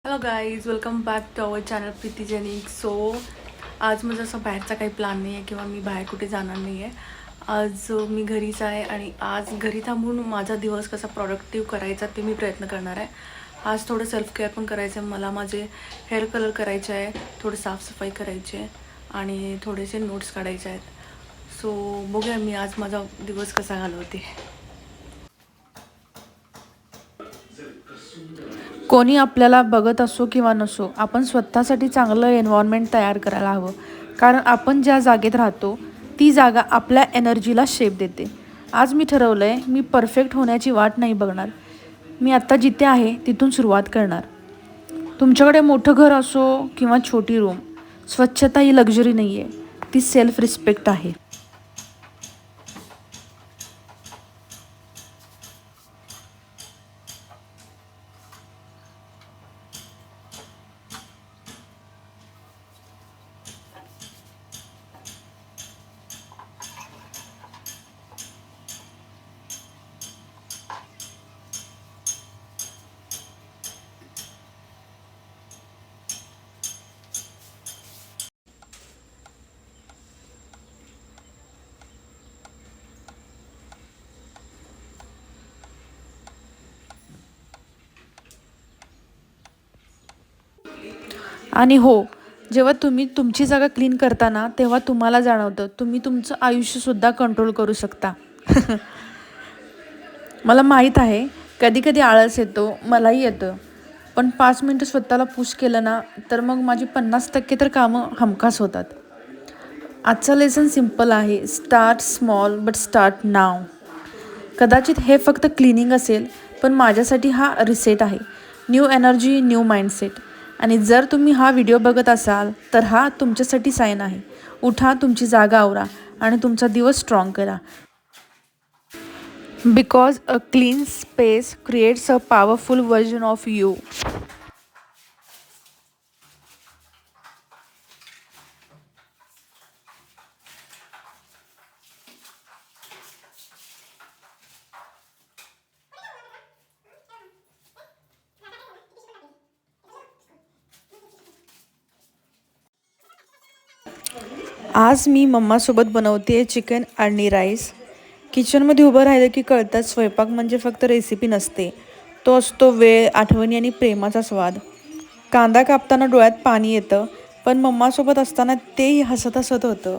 Hello guys, welcome back to our channel Preeti जेनिक. So आज माझं असं बाहेरचा काही प्लॅन नाही आहे किंवा मी बाहेर कुठे जाणार नाही आहे. आज मी घरीच आहे आणि आज घरी थांबून माझा दिवस कसा प्रोडक्टिव्ह करायचा ते मी प्रयत्न करणार आहे. आज थोडं सेल्फ केअर पण करायचं आहे मला. माझे हेअर कलर करायचे आहे, थोडं साफसफाई करायची आहे आणि थोडेसे नोट्स काढायचे आहेत. सो बघूया मी आज माझा दिवस कसा घालवते. कोणी आपल्याला बघत असो किंवा नसो, आपण स्वतःसाठी चांगलं एन्व्हायरमेंट तयार करायला हवं. कारण आपण ज्या जागेत राहतो ती जागा आपल्या एनर्जीला शेप देते. आज मी ठरवलं आहे, मी परफेक्ट होण्याची वाट नाही बघणार. मी आत्ता जिथे आहे तिथून सुरुवात करणार. तुमच्याकडे मोठं घर असो किंवा छोटी रूम, स्वच्छता ही लक्झरी नाही आहे, ती सेल्फ रिस्पेक्ट आहे. आणि हो, जेव्हा तुम्ही तुमची जागा क्लीन करता ना, तेव्हा तुम्हाला जाणवतं तुम्ही तुमचं आयुष्यसुद्धा कंट्रोल करू शकता. मला माहीत आहे, कधी कधी आळस येतो, मलाही येतं. पण 5 मिनटं स्वतःला पुश केलं ना, तर मग माझी 50% तर कामं हमखास होतात. आजचं लेसन सिम्पल आहे, स्टार्ट स्मॉल बट स्टार्ट नाव. कदाचित हे फक्त क्लिनिंग असेल, पण माझ्यासाठी हा रिसेट आहे. New energy, new mindset. आणि जर तुम्ही हा व्हिडिओ बघत असाल तर हा तुमच्यासाठी साईन आहे. उठा, तुमची जागा आवरा आणि तुमचा दिवस स्ट्रॉंग करा. Because a clean space creates a powerful version of you. आज मी मम्मासोबत बनवते चिकन आणि राईस. किचनमध्ये उभं राहिलं की कळतं, स्वयंपाक म्हणजे फक्त रेसिपी नसते, तो असतो वेळ, आठवणी आणि प्रेमाचा स्वाद. कांदा कापताना डोळ्यात पाणी येतं, पण मम्मासोबत असताना तेही हसत हसत होतं.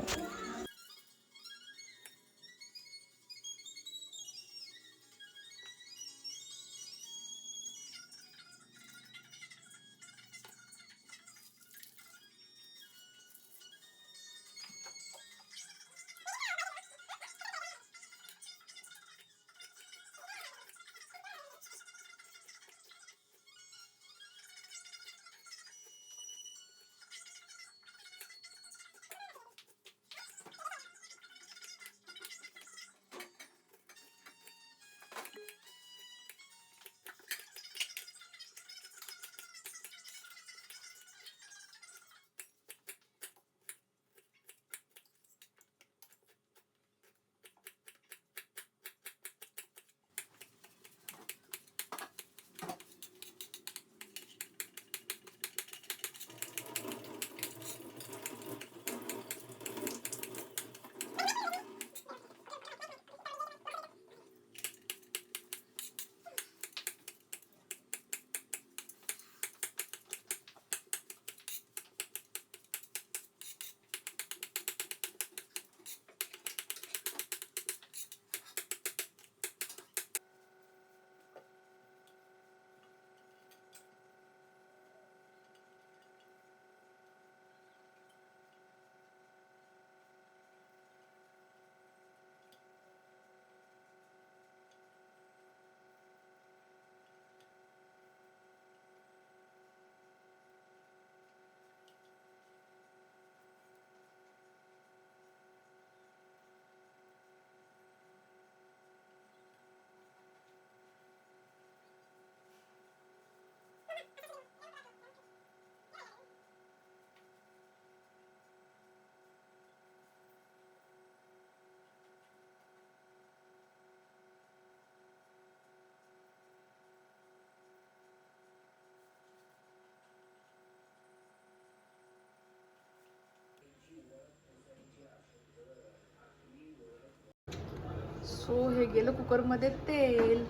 सो हे गेलं कुकरमध्ये तेल,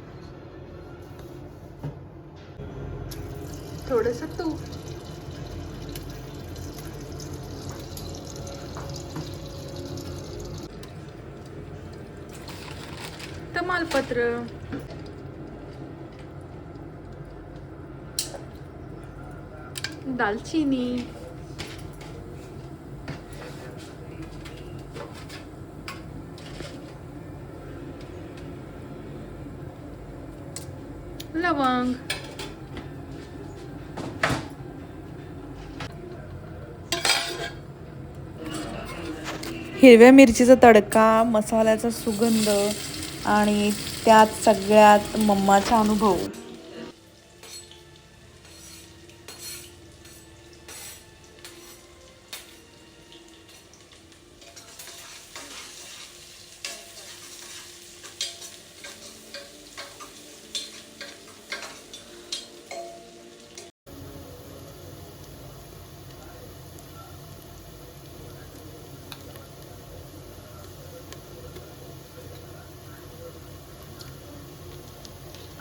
थोडंसं तूप, तमालपत्र, दालचिनी, लवंग, हिरव्या मिरचीचा तडका, मसाल्याचा सुगंध आणि त्यात सगळ्यात मम्माचा अनुभव.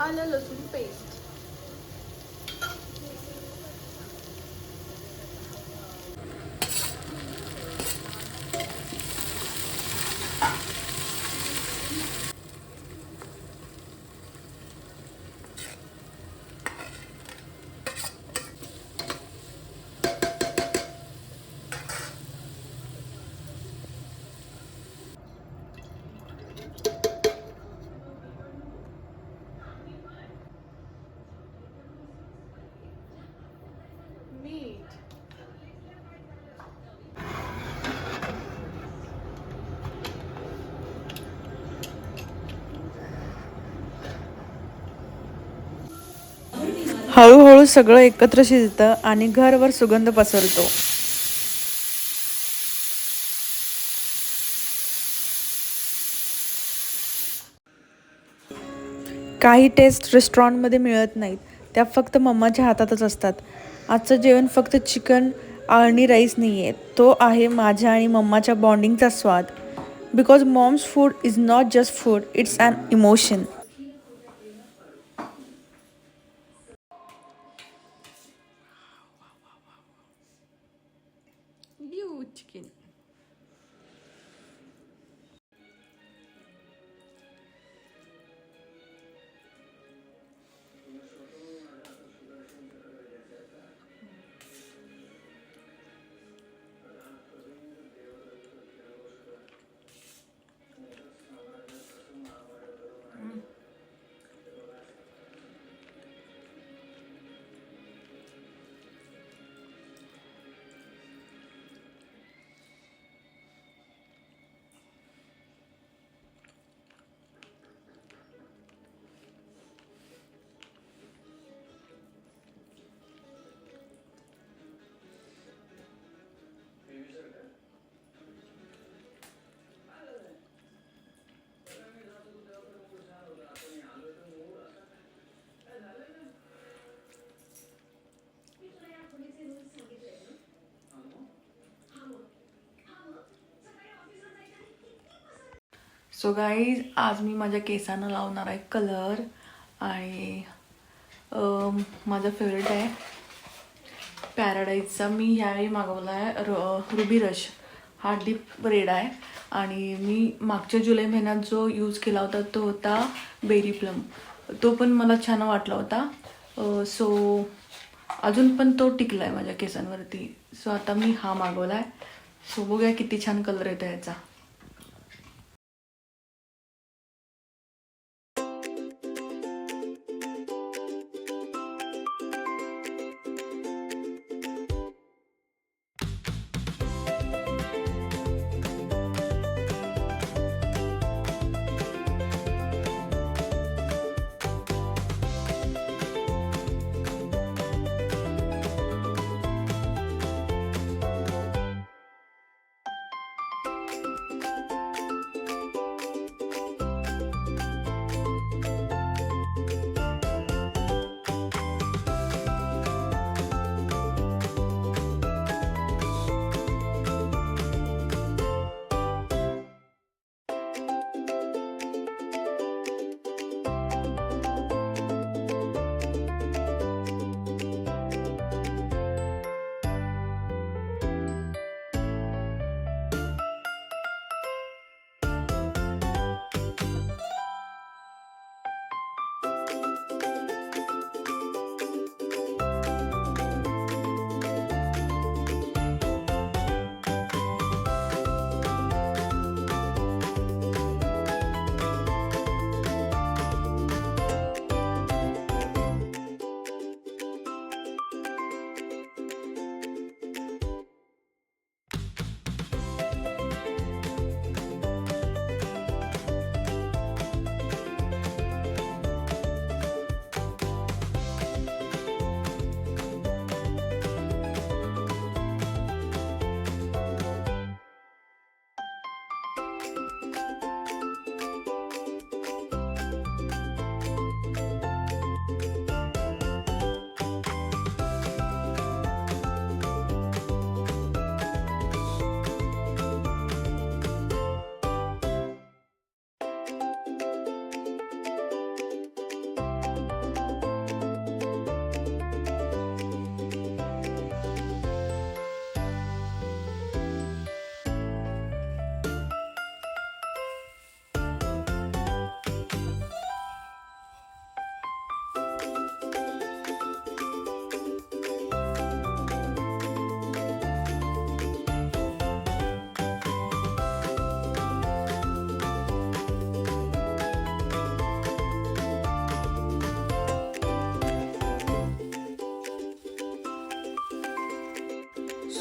आलं लसूण पेस्ट, मीठ, हळूहळू सगळं एकत्र शिजतं आणि घरभर सुगंध पसरतो. काही टेस्ट रेस्टॉरंटमध्ये मिळत नाहीत, त्या फक्त मम्माच्या हातातच असतात. आजचं जेवण फक्त चिकन आळणी राईस नाही आहे, तो आहे माझ्या आणि मम्माच्या बॉन्डिंगचा स्वाद. Because mom's food is not just food, it's an emotion. Chicken so guys, आज मी माझ्या केसांना लावणार आहे कलर आणि माझा फेवरेट आहे पॅराडाईजचा. मी ह्यावेळी मागवला आहे रुबी रश. हा डीप रेड आहे आणि मी मागच्या जुलै महिन्यात जो यूज केला होता तो होता बेरी प्लम. तो पण मला छान वाटला होता. सो अजून पण तो टिकला आहे माझ्या केसांवरती. सो आता मी हा मागवला आहे. सो बघूया किती छान कलर येतो ह्याचा.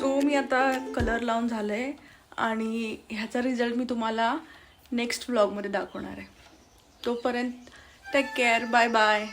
सो मी आता कलर लावून झालं आहे आणि ह्याचा रिझल्ट मी तुम्हाला नेक्स्ट व्लॉगमध्ये दाखवणार आहे. तोपर्यंत टेक केअर, बाय बाय.